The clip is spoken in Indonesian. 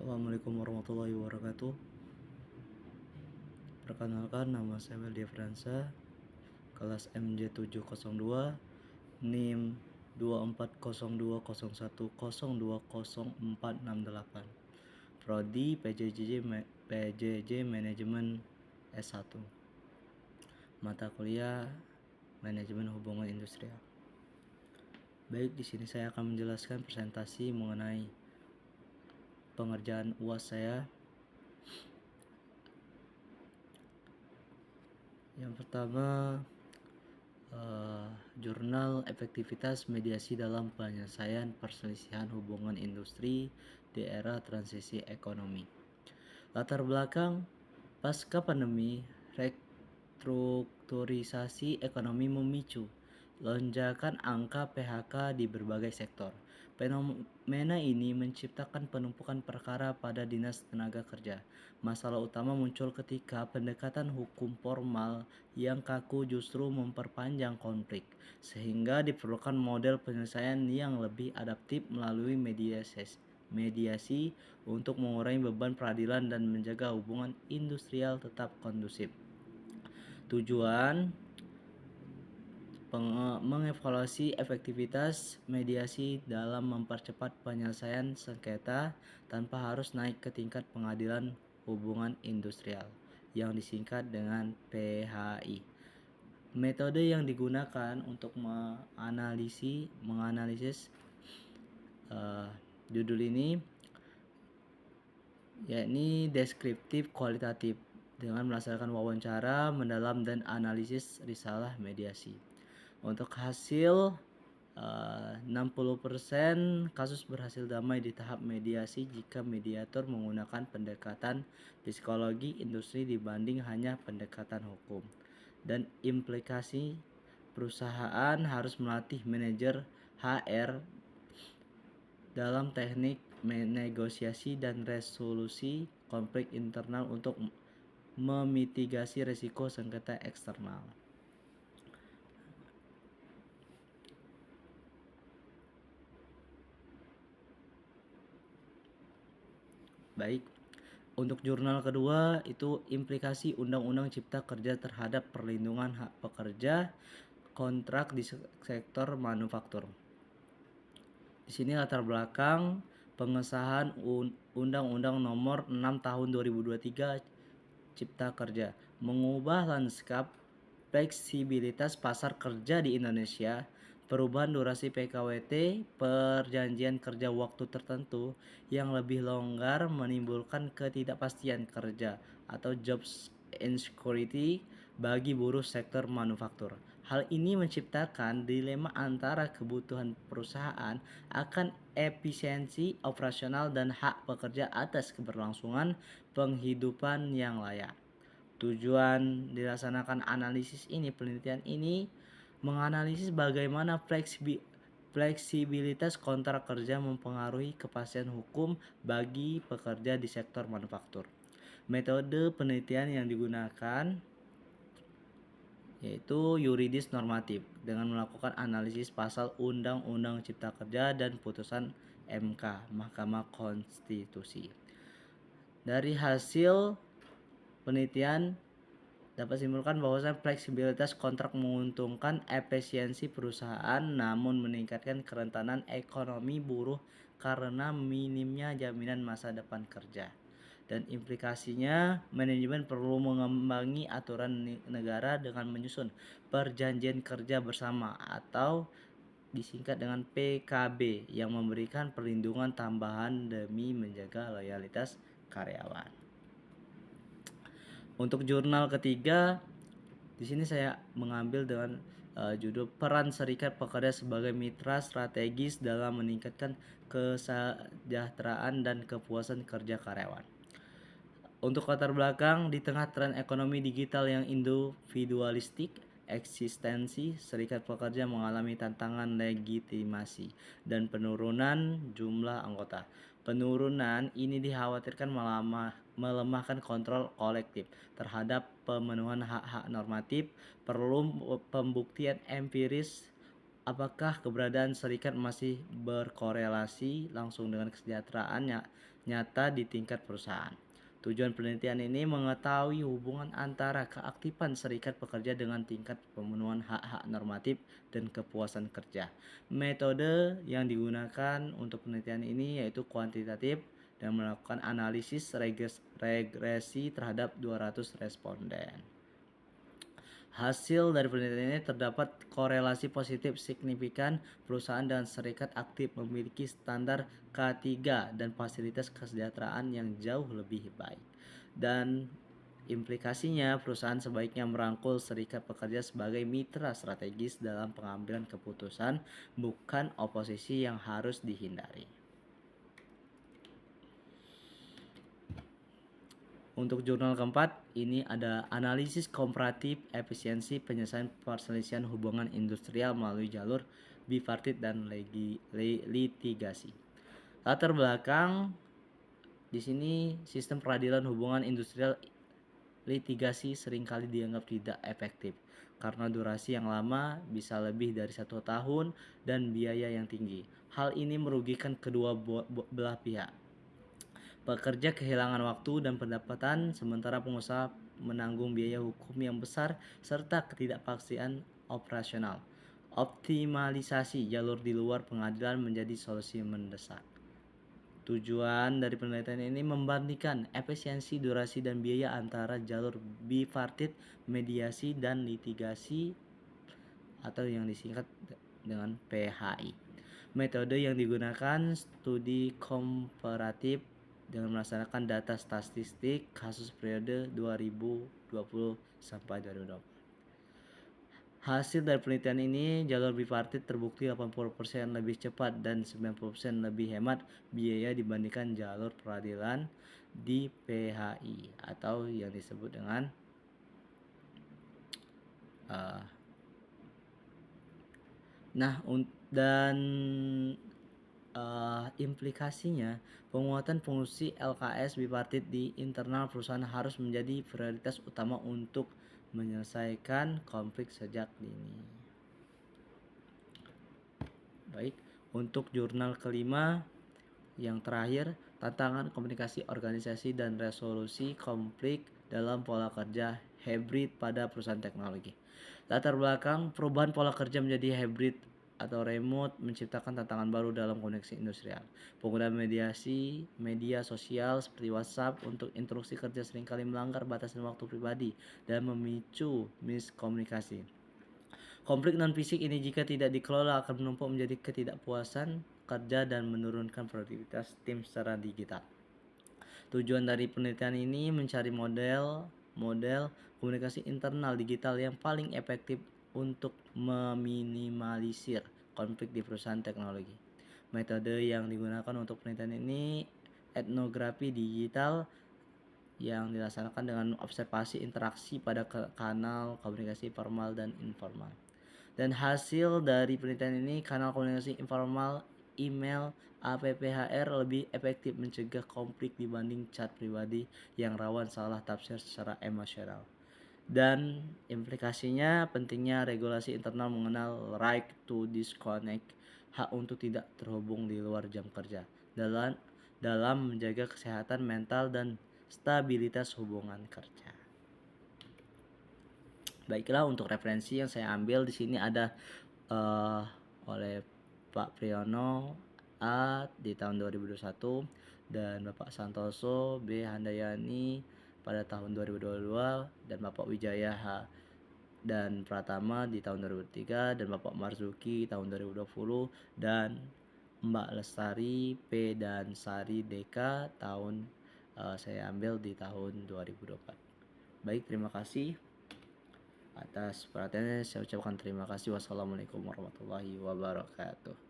Assalamualaikum warahmatullahi wabarakatuh. Perkenalkan, nama saya Weldia Fransa, kelas MJ702, NIM 240201020468, Prodi PJJ Manajemen S1, mata kuliah Manajemen Hubungan Industrial. Baik, di sini saya akan menjelaskan presentasi mengenai pengerjaan UAS saya. Yang pertama, jurnal efektivitas mediasi dalam penyelesaian perselisihan hubungan industri di era transisi ekonomi. Latar belakang pasca pandemi, restrukturisasi ekonomi memicu lonjakan angka PHK di berbagai sektor. Fenomena ini menciptakan penumpukan perkara pada Dinas Tenaga Kerja. Masalah utama muncul ketika pendekatan hukum formal yang kaku justru memperpanjang konflik, sehingga diperlukan model penyelesaian yang lebih adaptif melalui mediasi untuk mengurangi beban peradilan dan menjaga hubungan industrial tetap kondusif. Tujuan mengevaluasi efektivitas mediasi dalam mempercepat penyelesaian sengketa tanpa harus naik ke tingkat pengadilan hubungan industrial yang disingkat dengan PHI. Metode yang digunakan untuk menganalisis judul ini yakni deskriptif kualitatif dengan melaksanakan wawancara mendalam dan analisis risalah mediasi. Untuk hasil 60% kasus berhasil damai di tahap mediasi jika mediator menggunakan pendekatan psikologi industri dibanding hanya pendekatan hukum. Dan implikasi perusahaan harus melatih manajer HR dalam teknik negosiasi dan resolusi konflik internal untuk memitigasi risiko sengketa eksternal. Baik, untuk jurnal kedua itu implikasi Undang-Undang Cipta Kerja terhadap perlindungan hak pekerja kontrak di sektor manufaktur. Di sini latar belakang pengesahan Undang-Undang Nomor 6 Tahun 2023 Cipta Kerja mengubah lanskap fleksibilitas pasar kerja di Indonesia. Perubahan durasi PKWT, perjanjian kerja waktu tertentu yang lebih longgar menimbulkan ketidakpastian kerja atau job insecurity bagi buruh sektor manufaktur. Hal ini menciptakan dilema antara kebutuhan perusahaan akan efisiensi operasional dan hak pekerja atas keberlangsungan penghidupan yang layak. Tujuan dilaksanakan penelitian ini menganalisis bagaimana fleksibilitas kontrak kerja mempengaruhi kepastian hukum bagi pekerja di sektor manufaktur. Metode penelitian yang digunakan yaitu yuridis normatif dengan melakukan analisis pasal Undang-Undang Cipta Kerja dan putusan MK, Mahkamah Konstitusi. Dari hasil penelitian dapat simpulkan bahwa fleksibilitas kontrak menguntungkan efisiensi perusahaan namun meningkatkan kerentanan ekonomi buruh karena minimnya jaminan masa depan kerja. Dan implikasinya, manajemen perlu mengembangi aturan negara dengan menyusun perjanjian kerja bersama atau disingkat dengan PKB yang memberikan perlindungan tambahan demi menjaga loyalitas karyawan. Untuk jurnal ketiga, di sini saya mengambil dengan judul Peran Serikat Pekerja sebagai Mitra Strategis dalam Meningkatkan Kesejahteraan dan Kepuasan Kerja Karyawan. Untuk latar belakang, di tengah tren ekonomi digital yang individualistik, eksistensi serikat pekerja mengalami tantangan legitimasi dan penurunan jumlah anggota. Penurunan ini dikhawatirkan melemahkan kontrol kolektif terhadap pemenuhan hak-hak normatif. Perlu pembuktian empiris apakah keberadaan serikat masih berkorelasi langsung dengan kesejahteraannya nyata di tingkat perusahaan. Tujuan penelitian ini mengetahui hubungan antara keaktifan serikat pekerja dengan tingkat pemenuhan hak-hak normatif dan kepuasan kerja. Metode yang digunakan untuk penelitian ini yaitu kuantitatif dan melakukan analisis regresi terhadap 200 responden. Hasil dari penelitian ini terdapat korelasi positif signifikan perusahaan dan serikat aktif memiliki standar K3 dan fasilitas kesejahteraan yang jauh lebih baik. Dan implikasinya perusahaan sebaiknya merangkul serikat pekerja sebagai mitra strategis dalam pengambilan keputusan, bukan oposisi yang harus dihindari. Untuk jurnal keempat, ini ada analisis komparatif efisiensi penyelesaian perselisihan hubungan industrial melalui jalur bipartit dan litigasi. Latar belakang di sini sistem peradilan hubungan industrial litigasi seringkali dianggap tidak efektif karena durasi yang lama, bisa lebih dari 1 tahun, dan biaya yang tinggi. Hal ini merugikan kedua belah pihak. Pekerja kehilangan waktu dan pendapatan, sementara pengusaha menanggung biaya hukum yang besar serta ketidakpastian operasional. Optimalisasi jalur di luar pengadilan menjadi solusi mendesak. Tujuan dari penelitian ini membandingkan efisiensi, durasi, dan biaya antara jalur bipartit, mediasi, dan litigasi atau yang disingkat dengan PHI. Metode yang digunakan studi komparatif dengan melaksanakan data statistik kasus periode 2020 sampai 2020. Hasil dari penelitian ini, jalur bipartit terbukti 80% lebih cepat dan 90% lebih hemat biaya dibandingkan jalur peradilan di PHI atau yang disebut dengan dan implikasinya, penguatan fungsi LKS bipartit di internal perusahaan harus menjadi prioritas utama untuk menyelesaikan konflik sejak dini. Baik, untuk jurnal kelima yang terakhir, tantangan komunikasi organisasi dan resolusi konflik dalam pola kerja hybrid pada perusahaan teknologi. Latar belakang perubahan pola kerja menjadi hybrid atau remote menciptakan tantangan baru dalam koneksi industrial. Penggunaan media sosial seperti WhatsApp untuk instruksi kerja seringkali melanggar batasan waktu pribadi dan memicu miskomunikasi. Konflik non-fisik ini jika tidak dikelola akan menumpuk menjadi ketidakpuasan kerja dan menurunkan produktivitas tim secara digital. Tujuan dari penelitian ini mencari model komunikasi internal digital yang paling efektif untuk meminimalisir konflik di perusahaan teknologi. Metode yang digunakan untuk penelitian ini etnografi digital yang dilaksanakan dengan observasi interaksi pada kanal komunikasi formal dan informal. Dan hasil dari penelitian ini, kanal komunikasi informal, email, APPHR lebih efektif mencegah konflik dibanding chat pribadi yang rawan salah tafsir secara emosional. Dan implikasinya pentingnya regulasi internal mengenal right to disconnect, hak untuk tidak terhubung di luar jam kerja, dalam menjaga kesehatan mental dan stabilitas hubungan kerja. Baiklah, untuk referensi yang saya ambil di sini ada oleh Pak Priyono A di tahun 2021 dan Bapak Santoso B Handayani pada tahun 2022 dan Bapak Wijaya H dan Pratama di tahun 2003 dan Bapak Marzuki tahun 2020 dan Mbak Lestari P dan Sari Deka tahun saya ambil di tahun 2024. Baik, terima kasih atas perhatiannya. Saya ucapkan terima kasih. Wassalamualaikum warahmatullahi wabarakatuh.